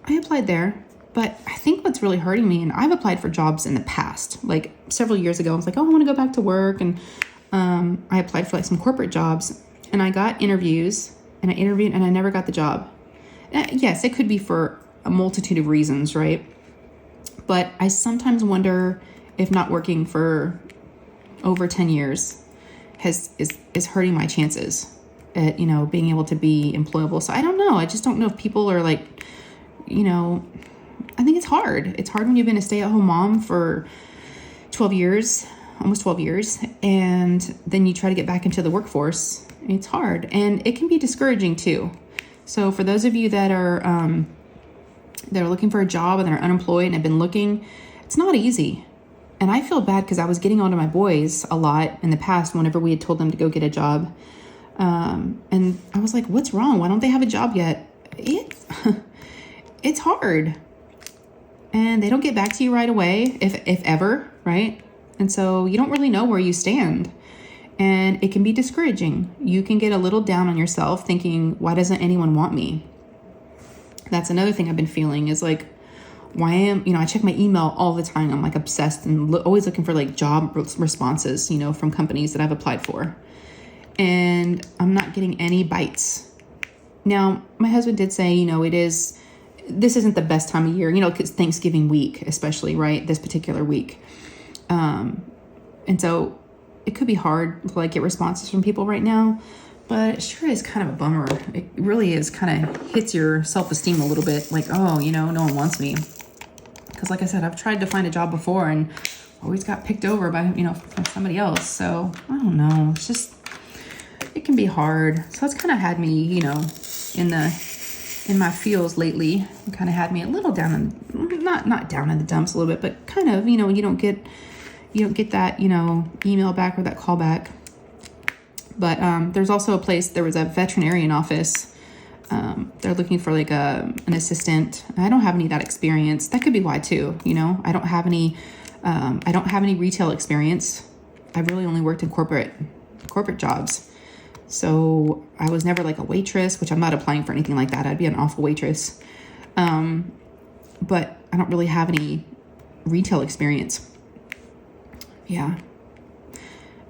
I applied there, but I think what's really hurting me, and I've applied for jobs in the past, like several years ago, I was like, oh, I want to go back to work. And I applied for some corporate jobs, and I got interviews, and I interviewed, and I never got the job. Yes, it could be for a multitude of reasons, right? But I sometimes wonder if not working for over 10 years is hurting my chances at, being able to be employable. So I don't know. I just don't know if people are I think it's hard. It's hard when you've been a stay-at-home mom for 12 years, almost 12 years, and then you try to get back into the workforce. It's hard, and it can be discouraging too. So for those of you that are looking for a job and they're unemployed and have been looking, it's not easy. And I feel bad because I was getting onto my boys a lot in the past whenever we had told them to go get a job. And I was like, what's wrong? Why don't they have a job yet? It's hard. And they don't get back to you right away, if ever, right? And so you don't really know where you stand. And it can be discouraging. You can get a little down on yourself thinking, why doesn't anyone want me? That's another thing I've been feeling is I check my email all the time. I'm obsessed and always looking for job responses, from companies that I've applied for. And I'm not getting any bites. Now, my husband did say, this isn't the best time of year, because Thanksgiving week, especially, right? This particular week. And so it could be hard to like get responses from people right now, but it sure is kind of a bummer. It really is, kind of hits your self-esteem a little bit, like, oh, you know, no one wants me. Because like I said, I've tried to find a job before and always got picked over by, you know, from somebody else. So I don't know, it's just, it can be hard. So it's kind of had me, you know, in my feels lately. It kind of had me a little down in, not down in the dumps a little bit, but kind of, you know, you don't get that, you know, email back or that call back. But there's also a place, there was a veterinarian office. They're looking for like an assistant. I don't have any of that experience. That could be why too, you know. I don't have any retail experience. I've really only worked in corporate jobs. So I was never like a waitress, which I'm not applying for anything like that. I'd be an awful waitress. But I don't really have any retail experience. Yeah.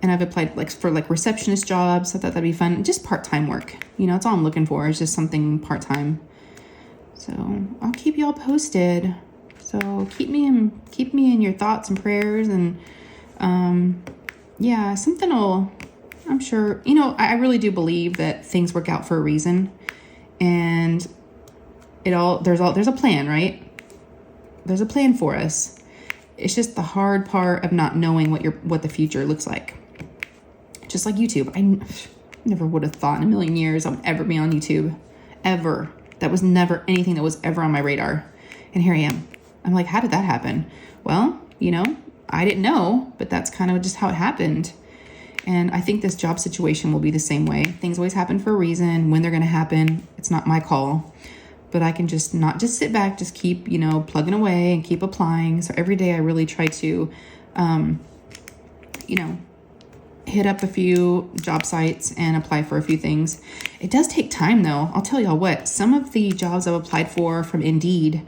And I've applied like for like receptionist jobs. I thought that'd be fun. Just part-time work. You know, that's all I'm looking for, is just something part-time. So I'll keep y'all posted. So keep me in your thoughts and prayers. And yeah, I'm sure, you know, I really do believe that things work out for a reason. And there's a plan, right? There's a plan for us. It's just the hard part of not knowing what the future looks like. Just like YouTube. I never would have thought in a million years I would ever be on YouTube. Ever. That was never anything that was ever on my radar. And here I am. I'm like, how did that happen? Well, you know, I didn't know, but that's kind of just how it happened. And I think this job situation will be the same way. Things always happen for a reason. When they're going to happen, it's not my call. But I can just not just sit back, just keep, you know, plugging away and keep applying. So every day I really try to, you know, hit up a few job sites and apply for a few things. It does take time though. I'll tell y'all what, some of the jobs I've applied for from Indeed,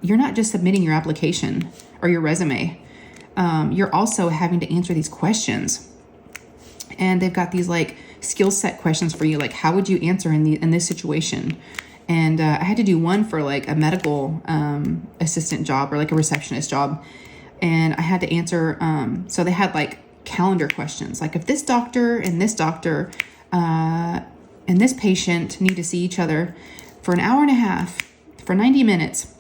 you're not just submitting your application or your resume. You're also having to answer these questions. And they've got these like skill set questions for you. Like, how would you answer in this situation? And I had to do one for like a medical assistant job or like a receptionist job. And I had to answer, so they had like calendar questions. Like if this doctor and this doctor and this patient need to see each other for an hour and a half, for 90 minutes,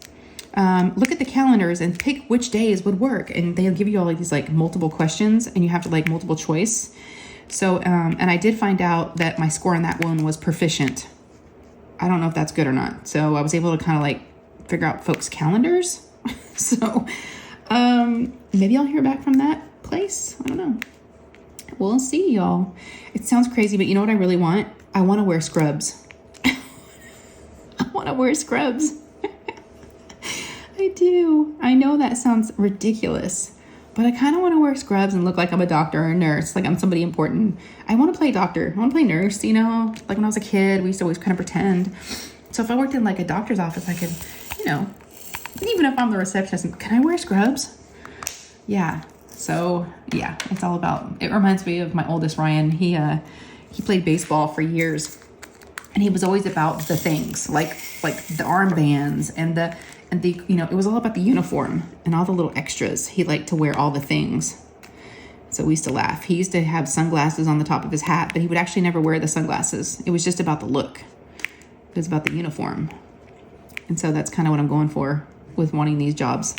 look at the calendars and pick which days would work. And they'll give you all like these like multiple questions and you have to like multiple choice. So, and I did find out that my score on that one was proficient. I don't know if that's good or not. So I was able to kind of like figure out folks' calendars. So maybe I'll hear back from that place. I don't know. We'll see, y'all. It sounds crazy, but you know what I really want? I want to wear scrubs. I want to wear scrubs. I do. I know that sounds ridiculous, but I kind of want to wear scrubs and look like I'm a doctor or a nurse, like I'm somebody important. I want to play doctor. I want to play nurse, you know? Like when I was a kid, we used to always kind of pretend. So if I worked in like a doctor's office, I could, you know, even if I'm the receptionist, can I wear scrubs? Yeah. So yeah, it's all about, it reminds me of my oldest, Ryan. He played baseball for years and he was always about the things like the armbands and the, you know, it was all about the uniform and all the little extras. He liked to wear all the things. So we used to laugh. He used to have sunglasses on the top of his hat, but he would actually never wear the sunglasses. It was just about the look. It was about the uniform. And so that's kind of what I'm going for with wanting these jobs.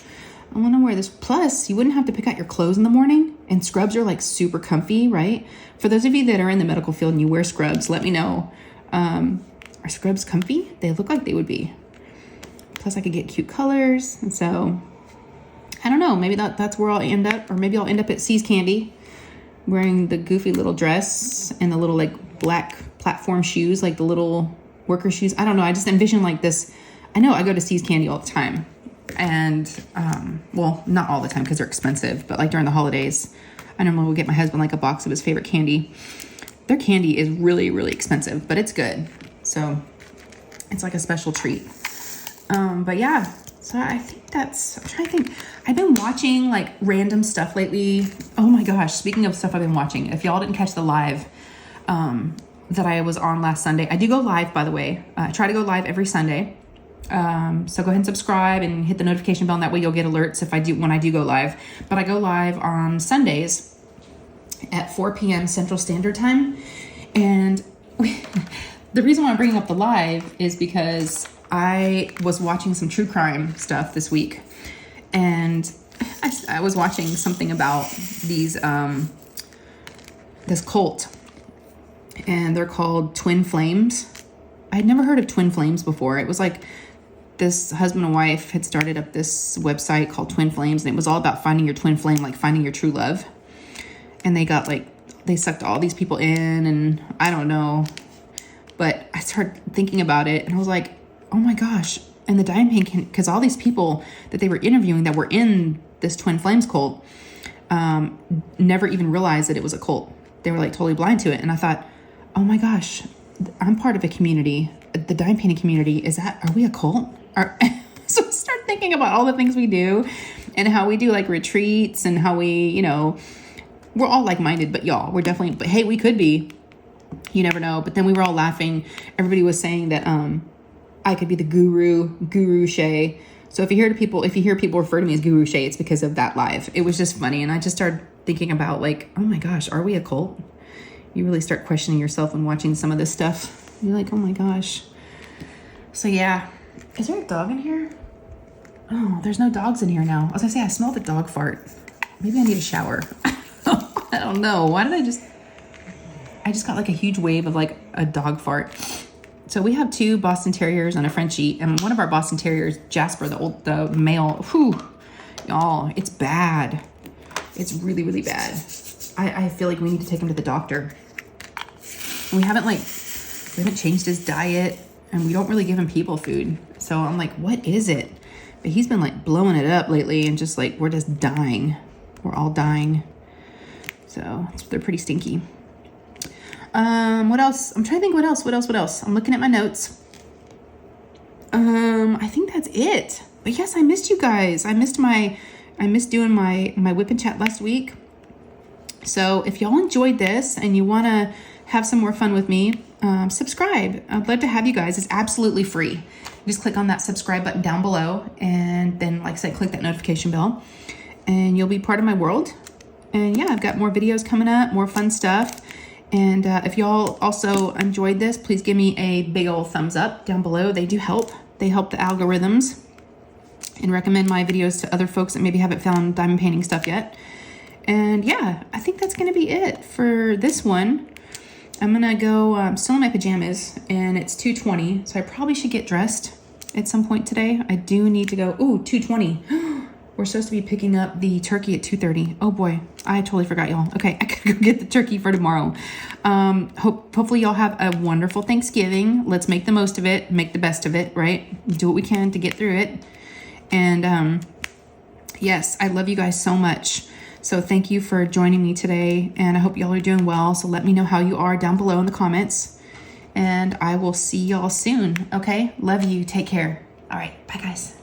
I want to wear this. Plus, you wouldn't have to pick out your clothes in the morning. And scrubs are like super comfy, right? For those of you that are in the medical field and you wear scrubs, let me know. Are scrubs comfy? They look like they would be. Plus, I could get cute colors. And so, I don't know. Maybe that's where I'll end up. Or maybe I'll end up at C's Candy wearing the goofy little dress and the little like black platform shoes, like the little worker shoes. I don't know. I just envision like this. I know I go to C's Candy all the time. And, well, not all the time because they're expensive, but like during the holidays, I normally will get my husband like a box of his favorite candy. Their candy is really, really expensive, but it's good. So it's like a special treat. But yeah, so I think I'm trying to think. I've been watching like random stuff lately. Oh my gosh. Speaking of stuff I've been watching, if y'all didn't catch the live, that I was on last Sunday, I do go live, by the way. I try to go live every Sunday. So go ahead and subscribe and hit the notification bell, and that way you'll get alerts when I do go live. But I go live on Sundays at 4 p.m. Central Standard Time. And the reason why I'm bringing up the live is because I was watching some true crime stuff this week. And I was watching something about these, this cult. And they're called Twin Flames. I'd never heard of Twin Flames before. It was like this husband and wife had started up this website called Twin Flames, and it was all about finding your twin flame, like finding your true love. And they got like, they sucked all these people in, and I don't know. But I started thinking about it, and I was like, oh my gosh. And the dying pain can, because all these people that they were interviewing that were in this Twin Flames cult never even realized that it was a cult. They were like totally blind to it. And I thought, oh my gosh, I'm part of a community, the dying painting community. Are we a cult? So I start thinking about all the things we do and how we do like retreats and how we, we're all like-minded, but we're definitely, but hey, we could be, you never know. But then we were all laughing. Everybody was saying that, I could be the guru Shay. So if you hear people refer to me as Guru Shay, it's because of that live. It was just funny. And I just started thinking about like, oh my gosh, are we a cult? You really start questioning yourself when watching some of this stuff. You're like, oh my gosh. So yeah. Is there a dog in here? Oh, there's no dogs in here now. I was gonna say, I smelled a dog fart. Maybe I need a shower. I don't know. Why did I just got like a huge wave of like a dog fart. So we have 2 Boston Terriers and a Frenchie, and one of our Boston Terriers, Jasper, the male, y'all, it's bad. It's really, really bad. I feel like we need to take him to the doctor. And we haven't changed his diet, and we don't really give him people food. So I'm like, what is it? But he's been like blowing it up lately, and just like, we're just dying. We're all dying. So they're pretty stinky. What else? I'm trying to think what else. I'm looking at my notes. I think that's it. But yes, I missed you guys. I missed doing my whip and chat last week. So if y'all enjoyed this and you want to have some more fun with me, subscribe. I'd love to have you guys. It's absolutely free. Just click on that subscribe button down below, and then, like I said, click that notification bell, and you'll be part of my world. And yeah, I've got more videos coming up, more fun stuff. And if y'all also enjoyed this, please give me a big old thumbs up down below. They do help. They help the algorithms, and recommend my videos to other folks that maybe haven't found diamond painting stuff yet. And yeah, I think that's going to be it for this one. I'm going to go, I'm still in my pajamas, and it's 2:20, so I probably should get dressed at some point today. I do need to go. Ooh, 2:20. We're supposed to be picking up the turkey at 2:30. Oh boy, I totally forgot, y'all. Okay, I gotta go get the turkey for tomorrow. Hopefully y'all have a wonderful Thanksgiving. Let's make the most of it, make the best of it, right? Do what we can to get through it. And yes, I love you guys so much. So thank you for joining me today, and I hope y'all are doing well. So let me know how you are down below in the comments, and I will see y'all soon. Okay, love you. Take care. All right, bye guys.